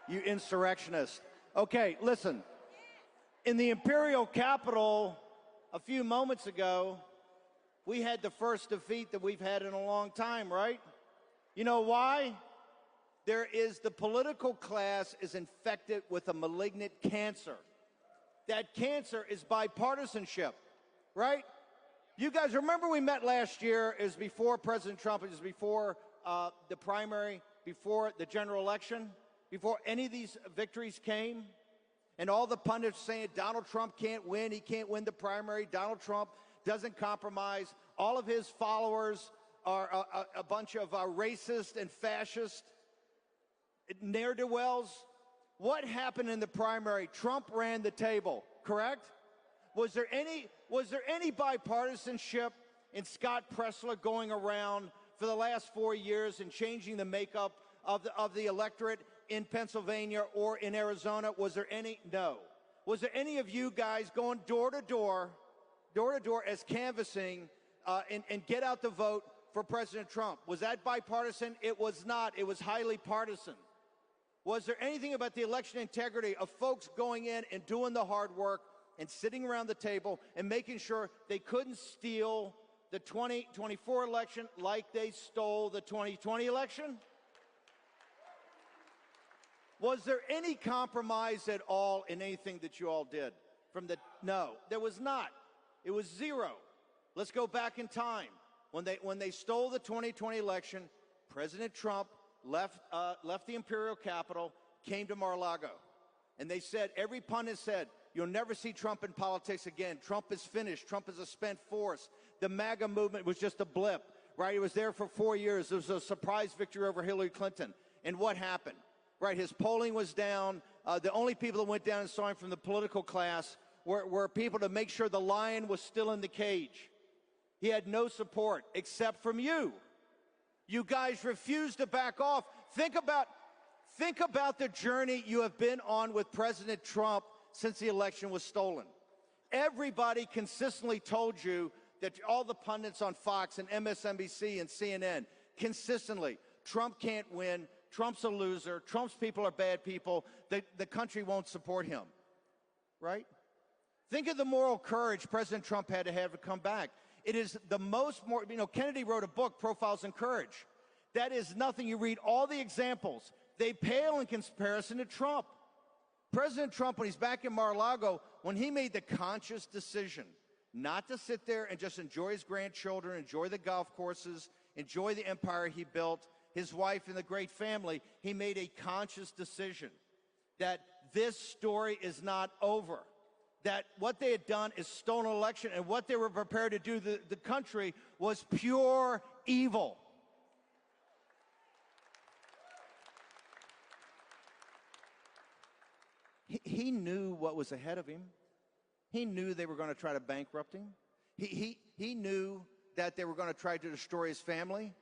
You insurrectionist. Okay, listen. In the imperial capital a few moments ago, we had the first defeat that we've had in a long time, right? You know why? The political class is infected with a malignant cancer. That cancer is bipartisanship, right? You guys remember we met last year. It was before President Trump. It was before the primary, before the general election, before any of these victories came. And all the pundits saying Donald Trump can't win. He can't win the primary. Donald Trump doesn't compromise. All of his followers are a bunch of racist and fascist ne'er-do-wells. What happened in the primary? Trump ran the table, correct? Was there any bipartisanship in Scott Presler going around for the last 4 years and changing the makeup of the electorate in Pennsylvania or in Arizona? Was there any? No. Was there any of you guys going door to door as canvassing and get out the vote for President Trump? Was that bipartisan? It was not. It was highly partisan. Was there anything about the election integrity of folks going in and doing the hard work and sitting around the table and making sure they couldn't steal the 2024 election like they stole the 2020 election? Was there any compromise at all in anything that you all did? No, there was not. It was zero. Let's go back in time. When they stole the 2020 election, President Trump left the imperial capital, came to Mar-a-Lago. And they said, every pundit said, you'll never see Trump in politics again. Trump is finished. Trump is a spent force. The MAGA movement was just a blip, right? It was there for 4 years. It was a surprise victory over Hillary Clinton. And what happened? Right, his polling was down. The only people that went down and saw him from the political class were people to make sure the lion was still in the cage. He had no support except from you. You guys refused to back off. Think about the journey you have been on with President Trump since the election was stolen. Everybody consistently told you that, all the pundits on Fox and MSNBC and CNN, consistently, Trump can't win. Trump's a loser. Trump's people are bad people. The country won't support him, right? Think of the moral courage President Trump had to come back. It is the most, Kennedy wrote a book, Profiles in Courage. That is nothing. You read all the examples. They pale in comparison to Trump. President Trump, when he's back in Mar-a-Lago, when he made the conscious decision not to sit there and just enjoy his grandchildren, enjoy the golf courses, enjoy the empire he built, his wife and the great family, he made a conscious decision that this story is not over, that what they had done is stolen an election, and what they were prepared to do to the country was pure evil. He knew what was ahead of him. He knew they were going to try to bankrupt him. He knew that they were going to try to destroy his family.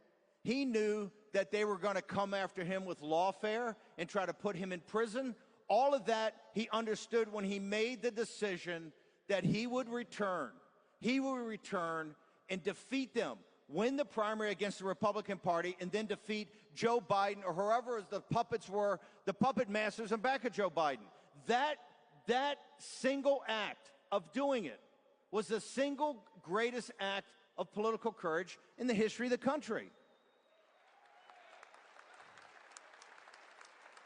He knew that they were going to come after him with lawfare and try to put him in prison. All of that he understood when he made the decision that he would return. He would return and defeat them, win the primary against the Republican Party, and then defeat Joe Biden or whoever the puppets were, the puppet masters in back of Joe Biden. That single act of doing it was the single greatest act of political courage in the history of the country.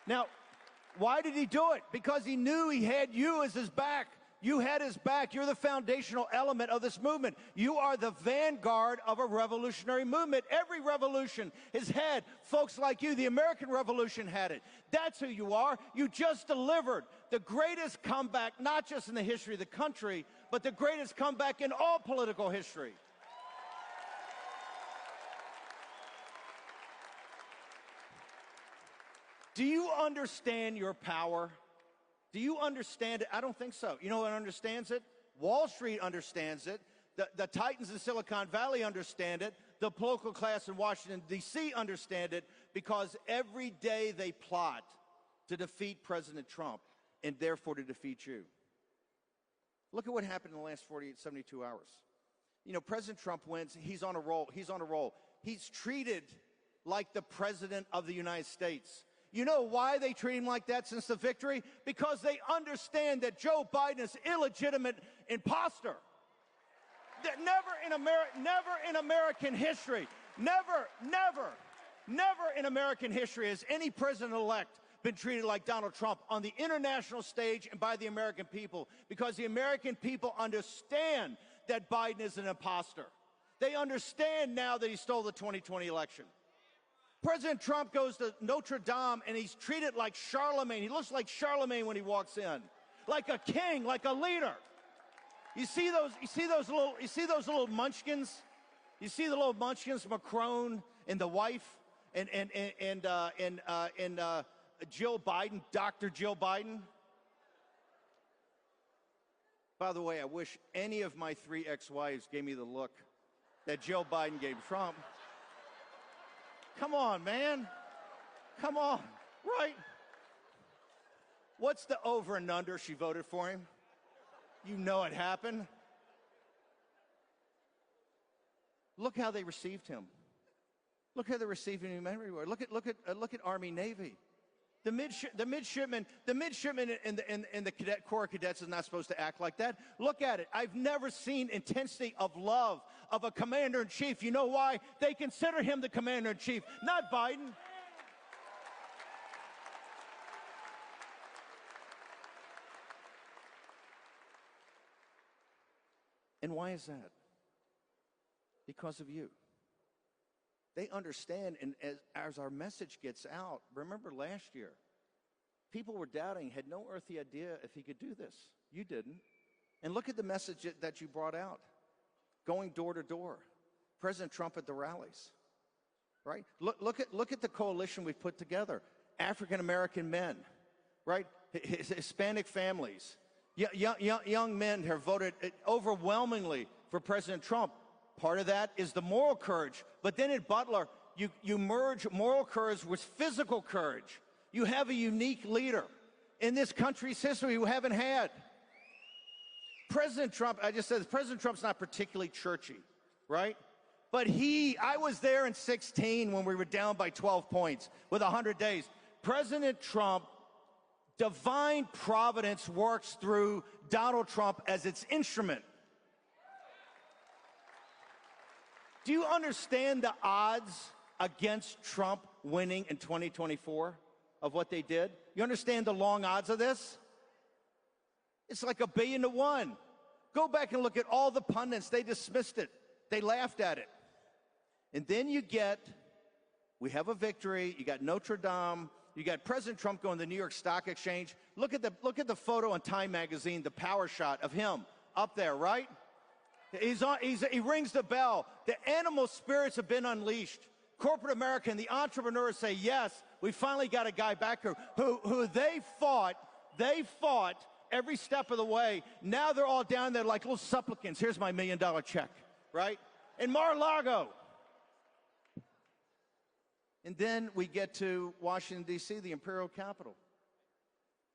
Now, why did he do it? Because he knew he had you as his back. You had his back. You're the foundational element of this movement. You are the vanguard of a revolutionary movement. Every revolution has had folks like you. The American Revolution had it. That's who you are. You just delivered the greatest comeback, not just in the history of the country, but the greatest comeback in all political history. Do you understand your power? Do you understand it? I don't think so. You know what understands it? Wall Street understands it. The titans in Silicon Valley understand it. The political class in Washington, D.C. understand it, because every day they plot to defeat President Trump and therefore to defeat you. Look at what happened in the last 48, 72 hours. You know, President Trump wins. He's on a roll. He's on a roll. He's treated like the President of the United States. You know why they treat him like that since the victory? Because they understand that Joe Biden is illegitimate imposter. That never in American history, never in American history has any president-elect been treated like Donald Trump on the international stage and by the American people, because the American people understand that Biden is an imposter. They understand now that he stole the 2020 election. President Trump goes to Notre Dame and he's treated like Charlemagne. He looks like Charlemagne when he walks in, like a king, like a leader. You see those little munchkins? You see the little munchkins, Macron and the wife, and Jill Biden, Dr. Jill Biden. By the way, I wish any of my 3 ex-wives gave me the look that Jill Biden gave Trump. Come on, man. Come on, right? What's the over and under she voted for him? You know it happened. Look how they received him. Look how they're receiving him everywhere. Look at Army, Navy. The midshipmen and the cadet Corps of Cadets is not supposed to act like that. Look at it. I've never seen intensity of love of a commander-in-chief. You know why? They consider him the commander-in-chief, not Biden. And why is that? Because of you. They understand, and as our message gets out, remember last year, people were doubting, had no earthly idea if he could do this. You didn't. And look at the message that you brought out, going door to door. President Trump at the rallies, right? Look at the coalition we've put together. African-American men, right? Hispanic families. Young men have voted overwhelmingly for President Trump. Part of that is the moral courage. But then at Butler, you merge moral courage with physical courage. You have a unique leader in this country's history we haven't had. President Trump, I just said, President Trump's not particularly churchy, right? But I was there in 2016 when we were down by 12 points with 100 days. President Trump, divine providence works through Donald Trump as its instrument. Do you understand the odds against Trump winning in 2024 of what they did? You understand the long odds of this? It's like 1 billion to 1. Go back and look at all the pundits. They dismissed it. They laughed at it. And then we have a victory. You got Notre Dame. You got President Trump going to the New York Stock Exchange. Look at the photo on Time magazine, the power shot of him up there, right? He rings the bell. The animal spirits have been unleashed. Corporate America and the entrepreneurs say, yes, we finally got a guy back here who they fought every step of the way. Now they're all down there like little supplicants. Here's my $1 million check, right? In Mar-a-Lago. And then we get to Washington, D.C., the imperial capital.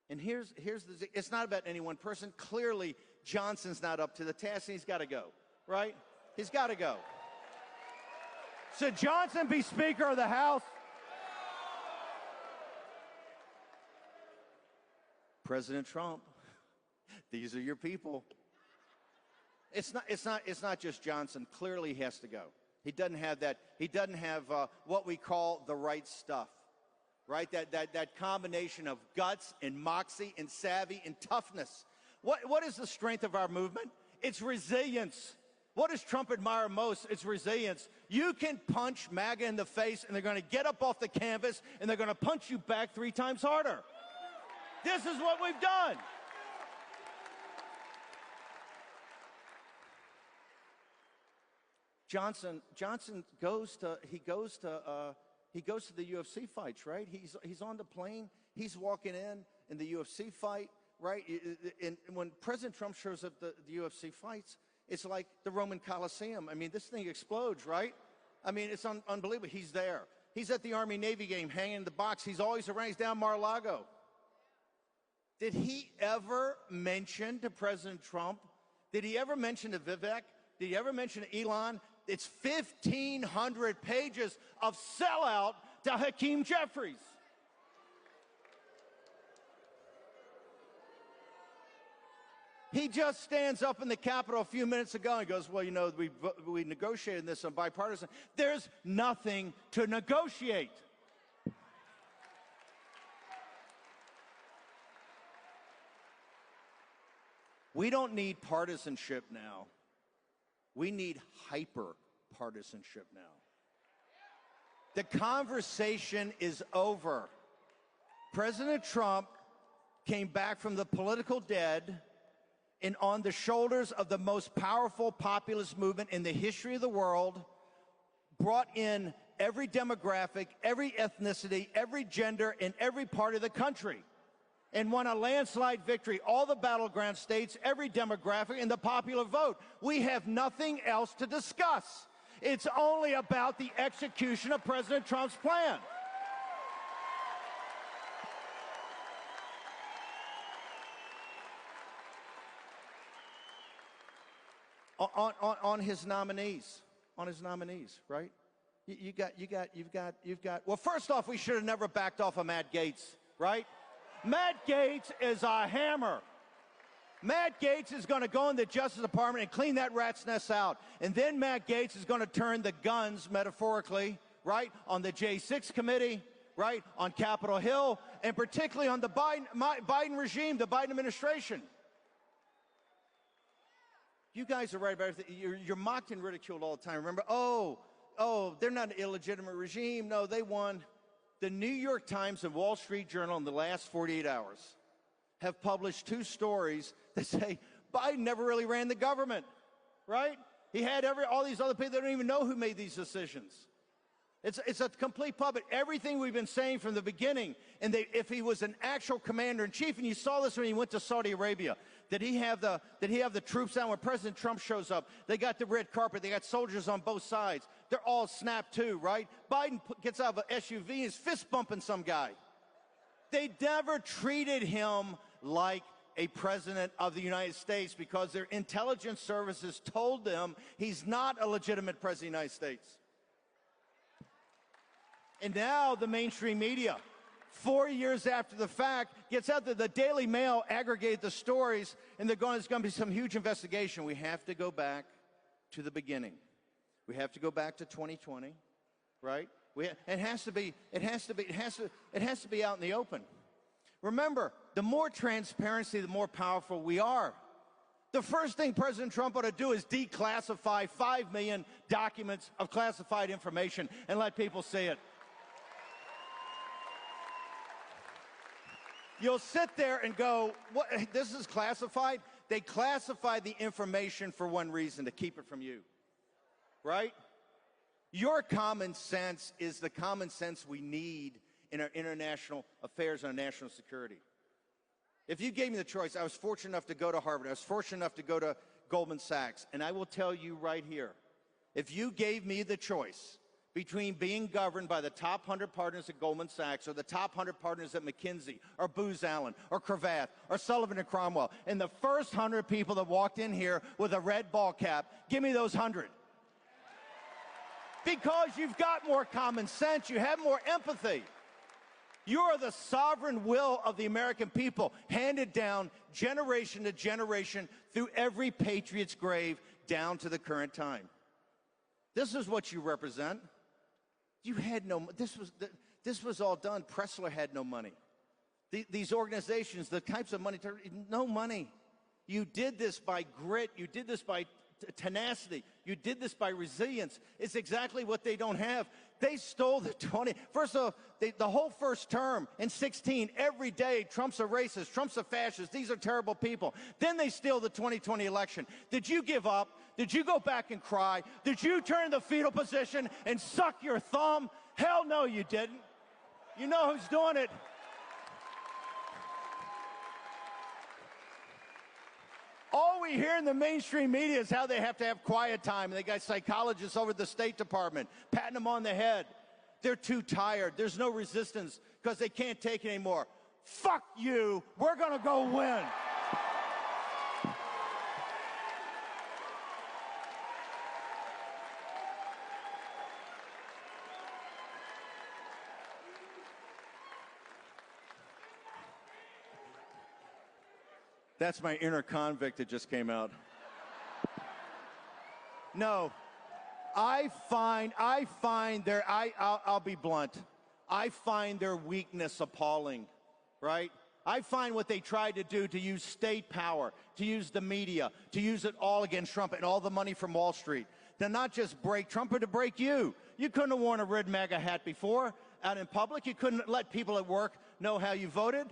And it's not about any one person. Clearly, Johnson's not up to the task, and he's got to go, right? He's got to go. Should Johnson be Speaker of the House? President Trump, these are your people. It's not just Johnson. Clearly, he has to go. He doesn't have that. He doesn't have what we call the right stuff, right? That combination of guts and moxie and savvy and toughness. What is the strength of our movement? It's resilience. What does Trump admire most? It's resilience. You can punch MAGA in the face, and they're going to get up off the canvas, and they're going to punch you back 3 times harder. This is what we've done. Johnson goes to the UFC fights, right? He's on the plane. He's walking in the UFC fight, right? And when President Trump shows up the UFC fights, it's like the Roman Coliseum. I mean, this thing explodes, right? I mean, it's unbelievable. He's there. He's at the Army-Navy game, hanging in the box. He's always around. He's down Mar-a-Lago. Did he ever mention to President Trump? Did he ever mention to Vivek? Did he ever mention to Elon? It's 1,500 pages of sellout to Hakeem Jeffries. He just stands up in the Capitol a few minutes ago and goes, well, you know, we negotiated this on bipartisan. There's nothing to negotiate. We don't need partisanship now. We need hyper-partisanship now. The conversation is over. President Trump came back from the political dead and on the shoulders of the most powerful populist movement in the history of the world, brought in every demographic, every ethnicity, every gender, and every part of the country, and won a landslide victory, all the battleground states, every demographic, and the popular vote. We have nothing else to discuss. It's only about the execution of President Trump's plan. On his nominees, right? You've got. Well, first off, we should have never backed off of Matt Gaetz, right? Matt Gaetz is a hammer. Matt Gaetz is going to go in the Justice Department and clean that rat's nest out. And then Matt Gaetz is going to turn the guns, metaphorically, right, on the J6 committee, right, on Capitol Hill, and particularly on the Biden regime, the Biden administration. You guys are right about it. You're mocked and ridiculed all the time. Remember, oh, they're not an illegitimate regime. No, they won. The New York Times and Wall Street Journal in the last 48 hours have published two stories that say Biden never really ran the government, right? He had all these other people that don't even know who made these decisions. It's a complete puppet. Everything we've been saying from the beginning, and if he was an actual commander-in-chief, and you saw this when he went to Saudi Arabia, did he have the troops out when President Trump shows up? They got the red carpet. They got soldiers on both sides. They're all snapped too, right? Biden gets out of an SUV and is fist bumping some guy. They never treated him like a president of the United States because their intelligence services told them he's not a legitimate president of the United States. And now the mainstream media, 4 years after the fact, gets out that the Daily Mail aggregated the stories, and there's going to be some huge investigation. We have to go back to the beginning. We have to go back to 2020, right? It has to be out in the open. Remember, the more transparency, the more powerful we are. The first thing President Trump ought to do is declassify 5 million documents of classified information and let people see it. You'll sit there and go, "What? This is classified?" They classified the information for one reason, to keep it from you, right? Your common sense is the common sense we need in our international affairs and our national security. If you gave me the choice, I was fortunate enough to go to Harvard. I was fortunate enough to go to Goldman Sachs. And I will tell you right here, if you gave me the choice between being governed by the top 100 partners at Goldman Sachs or the top 100 partners at McKinsey or Booz Allen or Cravath or Sullivan and Cromwell, and the first 100 people that walked in here with a red ball cap, give me those 100. Because you've got more common sense, you have more empathy. You are the sovereign will of the American people, handed down generation to generation through every patriot's grave down to the current time. This is what you represent. You had no, this was all done. Pressler had no money. These organizations, the types of money, no money. You did this by grit. You did this by tenacity. You did this by resilience. It's exactly what they don't have. They stole the 20. First of all, the whole first term in 16, every day, Trump's a racist, Trump's a fascist, these are terrible people. Then they steal the 2020 election. Did you give up? Did you go back and cry? Did you turn the fetal position and suck your thumb? Hell no, you didn't. You know who's doing it. All we hear in the mainstream media is how they have to have quiet time. They got psychologists over at the State Department patting them on the head. They're too tired. There's no resistance because they can't take it anymore. Fuck you. We're going to go win. That's my inner convict that just came out. No, I'll be blunt. I find their weakness appalling, right? I find what they tried to do to use state power, to use the media, to use it all against Trump and all the money from Wall Street, to not just break Trump, but to break you. You couldn't have worn a red MAGA hat before out in public. You couldn't let people at work know how you voted.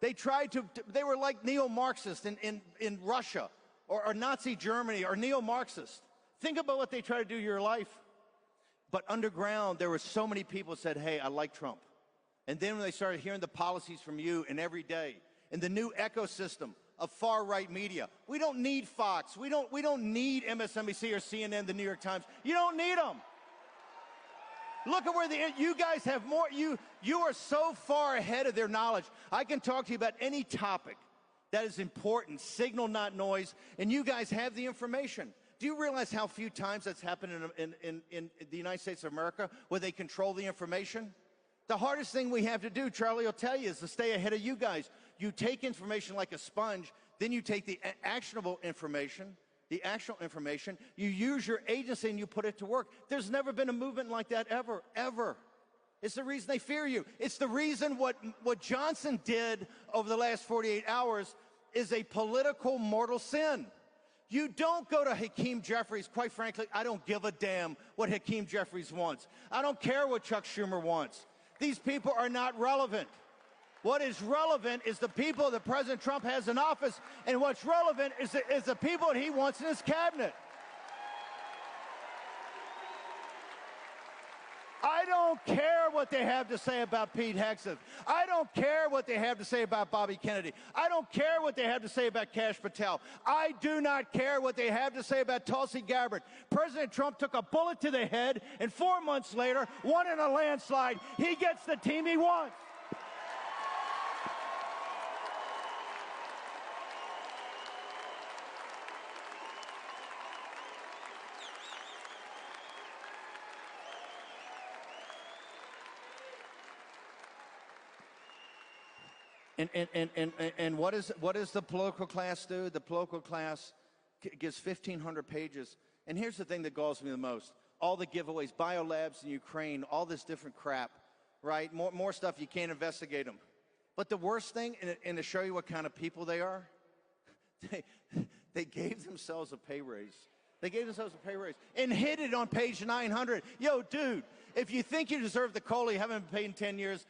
They tried to, they were like neo-Marxists in Russia or Nazi Germany or neo-Marxists. Think about what they tried to do to your life. But underground, there were so many people who said, hey, I like Trump. And then when they started hearing the policies from you and every day, and the new ecosystem of far-right media, we don't need Fox. We don't need MSNBC or CNN, the New York Times. You don't need them. Look at where you guys have more, you are so far ahead of their knowledge. I can talk to you about any topic that is important, signal not noise, and you guys have the information. Do you realize how few times that's happened in the United States of America where they control the information? The hardest thing we have to do, Charlie will tell you, is to stay ahead of you guys. You take information like a sponge, then you take the actionable information, you use your agency and you put it to work. There's never been a movement like that ever, ever. It's the reason they fear you. It's the reason what Johnson did over the last 48 hours is a political mortal sin. You don't go to Hakeem Jeffries. Quite frankly, I don't give a damn what Hakeem Jeffries wants. I don't care what Chuck Schumer wants. These people are not relevant. What is relevant is the people that President Trump has in office, and what's relevant is the people that he wants in his cabinet. I don't care what they have to say about Pete Hegseth. I don't care what they have to say about Bobby Kennedy. I don't care what they have to say about Kash Patel. I do not care what they have to say about Tulsi Gabbard. President Trump took a bullet to the head, and 4 months later, won in a landslide. He gets the team he wants. And what does the political class do? The political class gives 1,500 pages. And here's the thing that galls me the most. All the giveaways, biolabs in Ukraine, all this different crap, right? More stuff, you can't investigate them. But the worst thing, and to show you what kind of people they are, they gave themselves a pay raise. They gave themselves a pay raise and hid it on page 900. Yo, dude, if you think you deserve the COLA you haven't been paid in 10 years,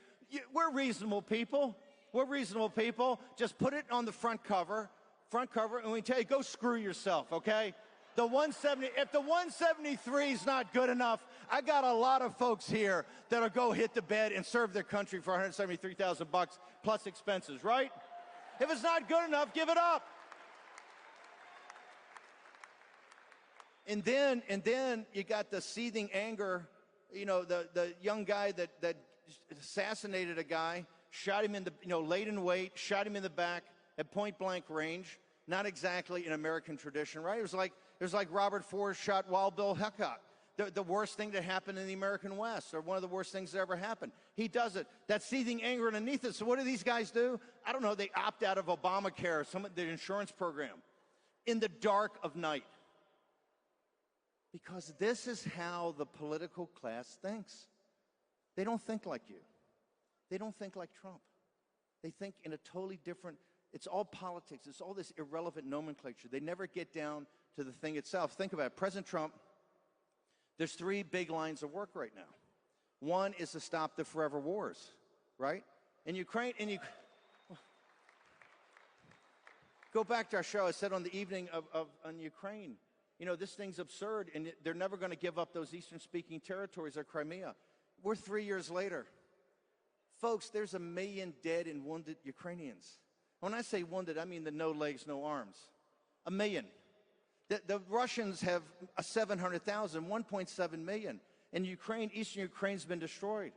we're reasonable people. We're reasonable people. Just put it on the front cover, and we tell you, go screw yourself, okay? The 170, if the 173 is not good enough, I got a lot of folks here that'll go hit the bed and serve their country for $173,000 plus expenses, right? If it's not good enough, give it up. And then you got the seething anger, you know, the young guy that assassinated a guy, shot him in the, laid in wait, shot him in the back at point-blank range. Not exactly an American tradition, right? It was like Robert Ford shot Wild Bill Hickok, the worst thing that happened in the American West, or one of the worst things that ever happened. He does it. That seething anger underneath it. So what do these guys do? I don't know. They opt out of Obamacare, some of the insurance program, in the dark of night. Because this is how the political class thinks. They don't think like you. They don't think like Trump. They think in a totally different, it's all politics. It's all this irrelevant nomenclature. They never get down to the thing itself. Think about it. President Trump, there's 3 big lines of work right now. One is to stop the forever wars, right? In Ukraine, go back to our show. I said on the evening on Ukraine, this thing's absurd, and they're never going to give up those Eastern-speaking territories or Crimea. We're 3 years later. Folks, there's 1 million dead and wounded Ukrainians. When I say wounded, I mean the no legs, no arms. 1 million. The Russians have 700,000, 1.7 million. And Ukraine, Eastern Ukraine's been destroyed.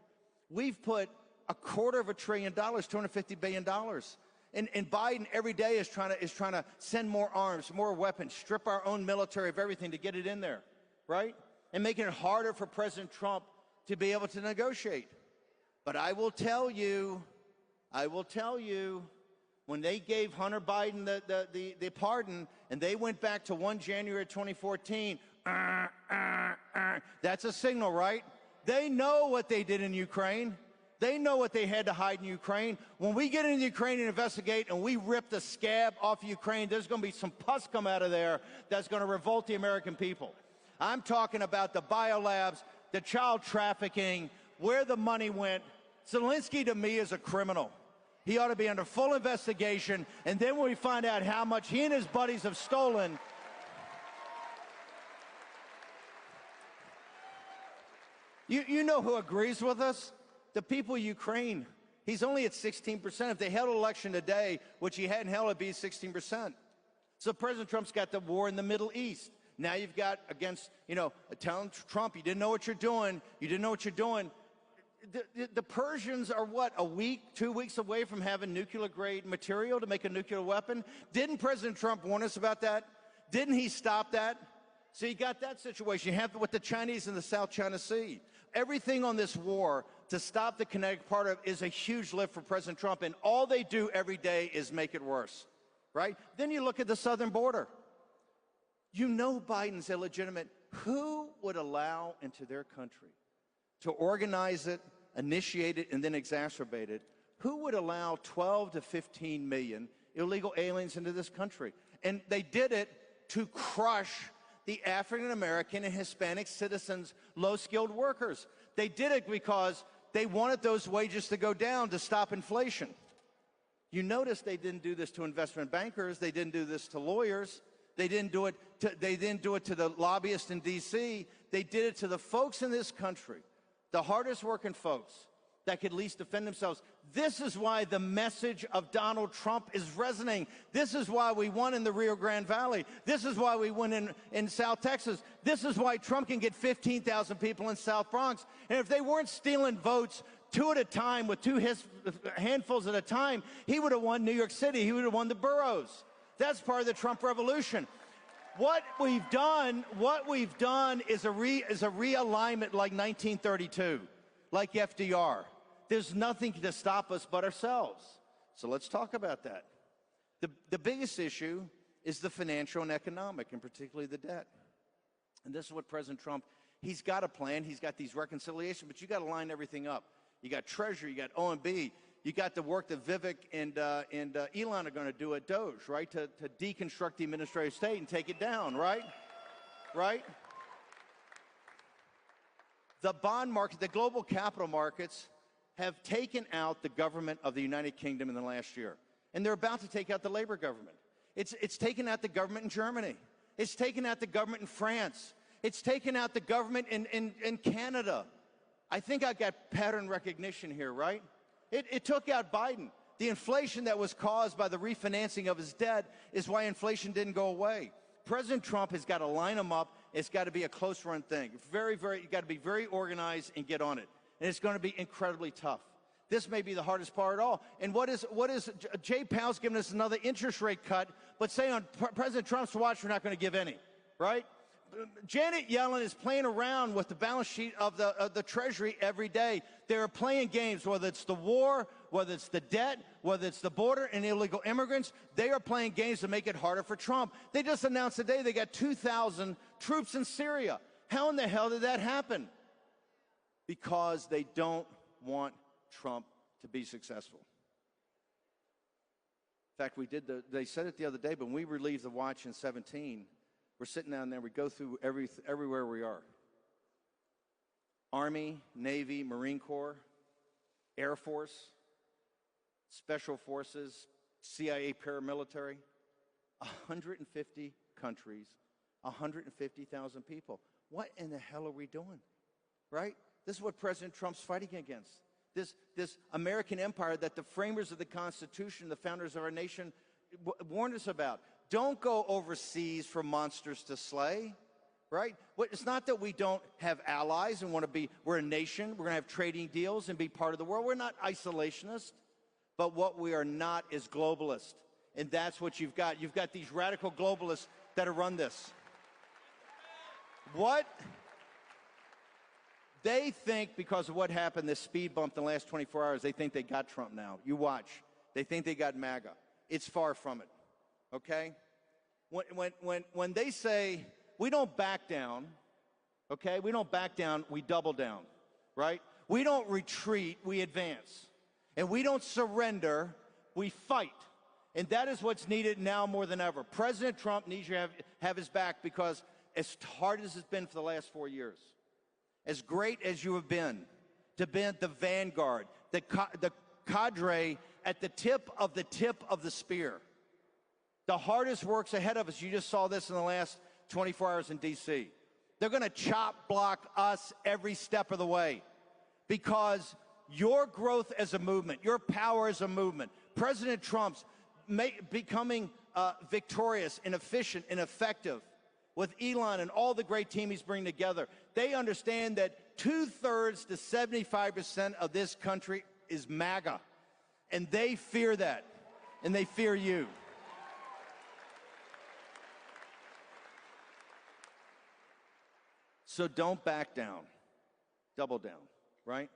We've put $250 billion, $250 billion. And Biden every day is trying to send more arms, more weapons, strip our own military of everything to get it in there, right? And making it harder for President Trump to be able to negotiate. But I will tell you, when they gave Hunter Biden the pardon, and they went back to 1 January 2014, that's a signal, right? They know what they did in Ukraine. They know what they had to hide in Ukraine. When we get into Ukraine and investigate and we rip the scab off of Ukraine, there's going to be some pus come out of there that's going to revolt the American people. I'm talking about the biolabs, the child trafficking, where the money went. Zelensky, to me, is a criminal. He ought to be under full investigation. And then when we find out how much he and his buddies have stolen, you know who agrees with us? The people of Ukraine. He's only at 16%. If they held an election today, which he hadn't held, it'd be 16%. So President Trump's got the war in the Middle East. Now you've got against, telling Trump, you didn't know what you're doing. You didn't know what you're doing. The Persians are, what, a week, 2 weeks away from having nuclear-grade material to make a nuclear weapon? Didn't President Trump warn us about that? Didn't he stop that? So you got that situation. You have it with the Chinese in the South China Sea. Everything on this war to stop the kinetic part of it is a huge lift for President Trump, and all they do every day is make it worse, right? Then you look at the southern border. You know Biden's illegitimate. Who would allow into their country to organize it, initiate it, and then exacerbate it? Who would allow 12 to 15 million illegal aliens into this country? And they did it to crush the African-American and Hispanic citizens, low-skilled workers. They did it because they wanted those wages to go down to stop inflation. You notice they didn't do this to investment bankers. They didn't do this to lawyers. They didn't do it to the lobbyists in D.C. They did it to the folks in this country, the hardest working folks that could least defend themselves. This is why the message of Donald Trump is resonating. This is why we won in the Rio Grande Valley. This is why we won in South Texas. This is why Trump can get 15,000 people in South Bronx. And if they weren't stealing votes two at a time with handfuls at a time, he would have won New York City. He would have won the boroughs. That's part of the Trump revolution. What we've done is a realignment like 1932, like FDR. There's nothing to stop us but ourselves. So let's talk about that. The biggest issue is the financial and economic, and particularly the debt. And this is what President Trump, he's got a plan. He's got these reconciliations, but you got to line everything up. You got Treasury, you got OMB, you got the work that Vivek and Elon are going to do at Doge, right, to deconstruct the administrative state and take it down, right? Right? The bond market, the global capital markets have taken out the government of the United Kingdom in the last year. And they're about to take out the Labour government. It's taken out the government in Germany. It's taken out the government in France. It's taken out the government in Canada. I think I got pattern recognition here, right? It took out Biden. The inflation that was caused by the refinancing of his debt is why inflation didn't go away. President Trump has got to line them up. It's got to be a close-run thing. You got to be very organized and get on it. And it's going to be incredibly tough. This may be the hardest part at all. And what is Jay Powell's giving us another interest rate cut, but say on President Trump's watch, we're not going to give any, right? Janet Yellen is playing around with the balance sheet of the Treasury every day. They're playing games, whether it's the war, whether it's the debt, whether it's the border and illegal immigrants. They are playing games to make it harder for Trump. They just announced today they got 2,000 troops in Syria. How in the hell did that happen? Because they don't want Trump to be successful. In fact, they said it the other day, but when we relieved the watch in 17, we're sitting down there, we go through everywhere we are. Army, Navy, Marine Corps, Air Force, Special Forces, CIA paramilitary, 150 countries, 150,000 people. What in the hell are we doing, right? This is what President Trump's fighting against. This American empire that the framers of the Constitution, the founders of our nation, warned us about. Don't go overseas for monsters to slay, right? It's not that we don't have allies and we're a nation, we're going to have trading deals and be part of the world. We're not isolationists, but what we are not is globalists. And that's what you've got. You've got these radical globalists that have run this. What? They think because of what happened, this speed bump in the last 24 hours, they think they got Trump now. You watch. They think they got MAGA. it's far from it, okay? When they say we don't back down, okay? We don't back down, we double down, right? We don't retreat, we advance. And we don't surrender, we fight. And that is what's needed now more than ever. President Trump needs you to have his back, because as hard as it's been for the last 4 years, as great as you have been, to be at the vanguard, the cadre at the tip of the spear. The hardest work's ahead of us. You just saw this in the last 24 hours in D.C. They're going to chop block us every step of the way, because your growth as a movement, your power as a movement, President Trump's becoming victorious and efficient and effective with Elon and all the great team he's bringing together. They understand that 2/3 to 75% of this country is MAGA, and they fear that, and they fear you. So don't back down, double down, right?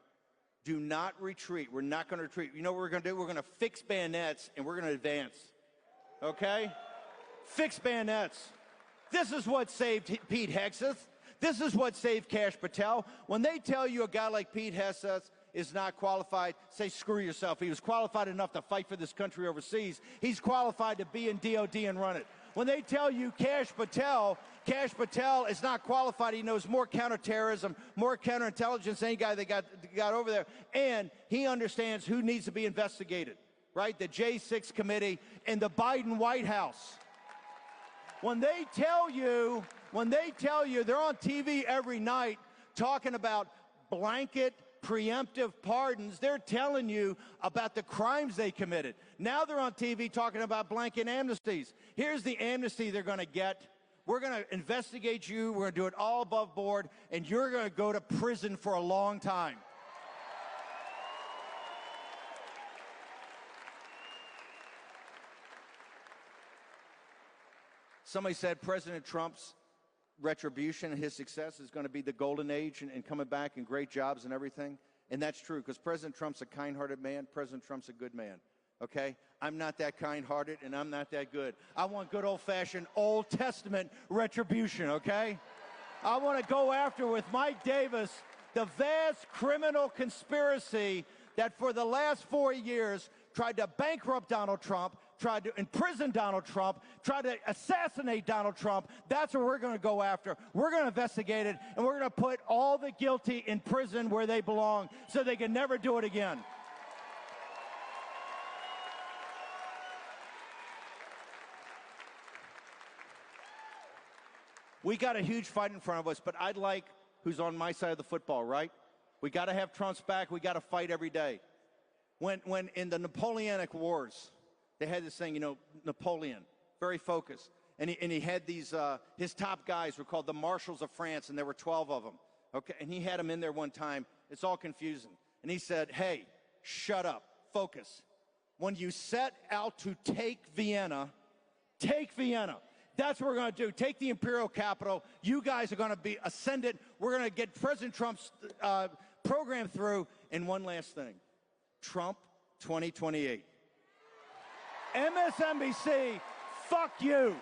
Do not retreat. We're not going to retreat. You know what we're going to do? We're going to fix bayonets, and we're going to advance, okay? Fix bayonets. This is what saved Pete Hegseth. This is what saved Kash Patel. When they tell you a guy like Pete Hegseth is not qualified, say, screw yourself. He was qualified enough to fight for this country overseas. He's qualified to be in DOD and run it. When they tell you Kash Patel is not qualified, he knows more counterterrorism, more counterintelligence than any guy they got over there, and he understands who needs to be investigated, right? The J6 committee and the Biden White House. When they tell you they're on TV every night talking about blanket preemptive pardons, they're telling you about the crimes they committed. Now they're on TV talking about blanket amnesties. Here's the amnesty they're going to get. We're going to investigate you. We're going to do it all above board, and you're going to go to prison for a long time. Somebody said President Trump's retribution and his success is going to be the golden age and coming back and great jobs and everything. And that's true, because President Trump's a kind-hearted man. President Trump's a good man, okay? I'm not that kind-hearted, and I'm not that good. I want good old-fashioned Old Testament retribution, okay? I want to go after, with Mike Davis, the vast criminal conspiracy that for the last 4 years tried to bankrupt Donald Trump, tried to imprison Donald Trump, tried to assassinate Donald Trump. That's what we're going to go after. We're going to investigate it, and we're going to put all the guilty in prison where they belong so they can never do it again. We got a huge fight in front of us, but I'd like who's on my side of the football, right? We got to have Trump's back. We got to fight every day. When in the Napoleonic Wars, they had this thing, you know, Napoleon, very focused. And he had these, his top guys were called the Marshals of France, and there were 12 of them. Okay, and he had them in there one time. It's all confusing. And he said, hey, shut up, focus. When you set out to take Vienna, take Vienna. That's what we're going to do. Take the imperial capital. You guys are going to be ascendant. We're going to get President Trump's program through. And one last thing, Trump 2028. MSNBC, fuck you.